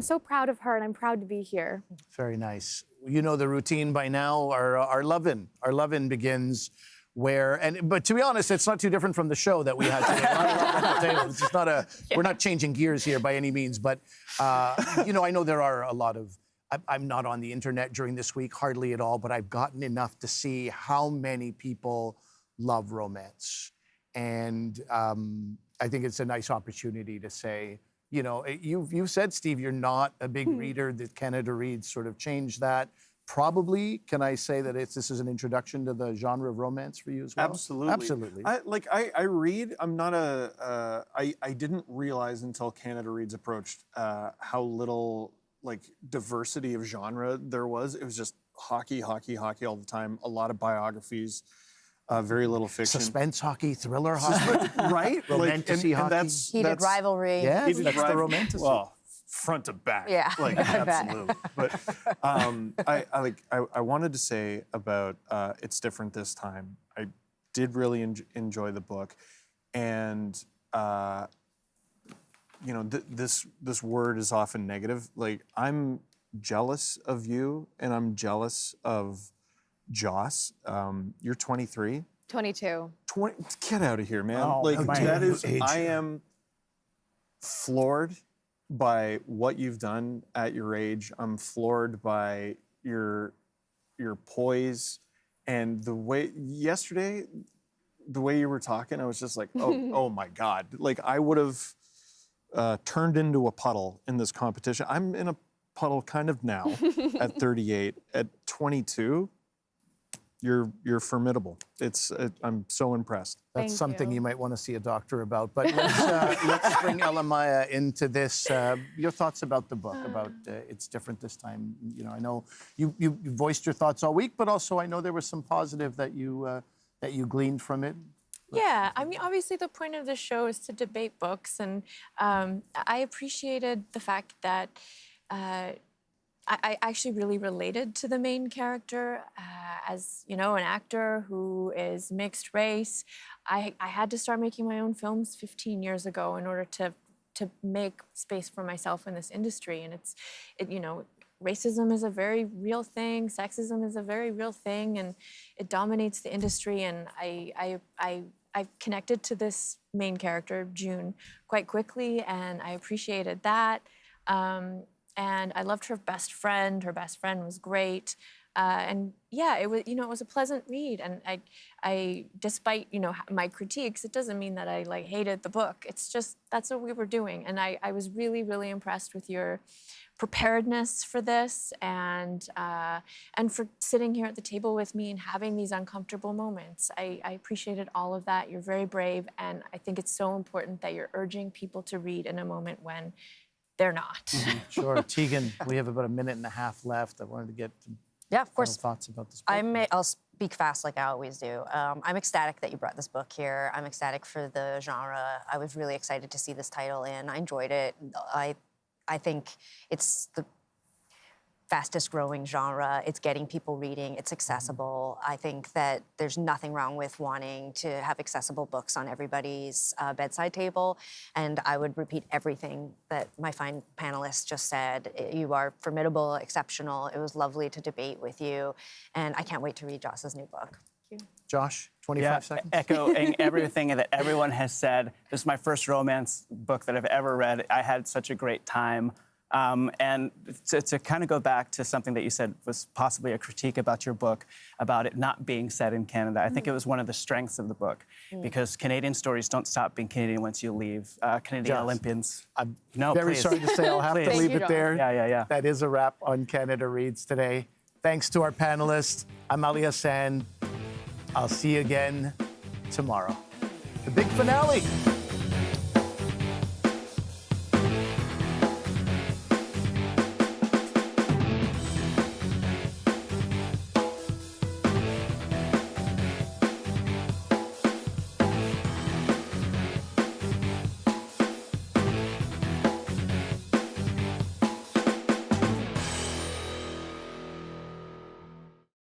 so proud of her, and I'm proud to be here. Very nice. You know the routine by now. Our love-in begins but to be honest, it's not too different from the show that we had today. At the table. It's just not we're not changing gears here by any means, but you know, I know there are a lot of, I'm not on the internet during this week, hardly at all, but I've gotten enough to see how many people love romance. And I think it's a nice opportunity to say, you know, you've said, Steve, you're not a big reader, that Canada Reads sort of changed that. Probably, can I say that this is an introduction to the genre of romance for you as well? Absolutely. Absolutely. I read. I'm not I didn't realize until Canada Reads approached how little diversity of genre there was. It was just hockey all the time. A lot of biographies, very little fiction. Suspense hockey, thriller hockey, right? Romantic hockey. Heated rivalry. Yeah, that's the romantic. Well, front to back. Yeah, absolutely. But I wanted to say about It's Different This Time. I did really enjoy the book, and you know, this word is often negative. Like, I'm jealous of you, and I'm jealous of Joss. You're 23. 22. 20. Get out of here, man. Oh, that is. age. I am floored by what you've done at your age. I'm floored by your poise, and the way yesterday, the way you were talking, I was just like, oh my God. Like, I would have turned into a puddle in this competition. I'm in a puddle kind of now at 38. At 22, you're formidable. I'm so impressed. That's something you might want to see a doctor about. But let's bring Elle-Máijá into this. Your thoughts about the book, about It's Different This Time. You know, I know you voiced your thoughts all week, but also I know there was some positive that you gleaned from it. Yeah, I mean, obviously the point of the show is to debate books, and I appreciated the fact that I actually really related to the main character. As, you know, an actor who is mixed race, I had to start making my own films 15 years ago in order to make space for myself in this industry. And you know, racism is a very real thing, sexism is a very real thing, and it dominates the industry. And I connected to this main character, June, quite quickly, and I appreciated that. And I loved her best friend. Her best friend was great. And yeah, it was, you know, it was a pleasant read. And I despite, you know, my critiques, it doesn't mean that I hated the book. It's just, that's what we were doing. And I was really, really impressed with your preparedness for this, and for sitting here at the table with me and having these uncomfortable moments. I appreciated all of that. You're very brave. And I think it's so important that you're urging people to read in a moment when they're not. Mm-hmm. Sure. Tegan, we have about a minute and a half left. I wanted to get of course. Thoughts about this book. I'll speak fast like I always do. I'm ecstatic that you brought this book here. I'm ecstatic for the genre. I was really excited to see this title in. I enjoyed it. I think it's the fastest growing genre. It's getting people reading. It's accessible. I think that there's nothing wrong with wanting to have accessible books on everybody's bedside table. And I would repeat everything that my fine panelists just said. You are formidable, exceptional. It was lovely to debate with you. And I can't wait to read Joss's new book. Thank you. Josh, 25 seconds. Echoing everything that everyone has said. This is my first romance book that I've ever read. I had such a great time. And to kind of go back to something that you said was possibly a critique about your book, about it not being set in Canada, I think it was one of the strengths of the book, because Canadian stories don't stop being Canadian once you leave. Canadian Olympians. I'm very sorry to say I'll have to leave it there. Yeah. That is a wrap on Canada Reads today. Thanks to our panelists. I'm Ali Hassan. I'll see you again tomorrow. The big finale.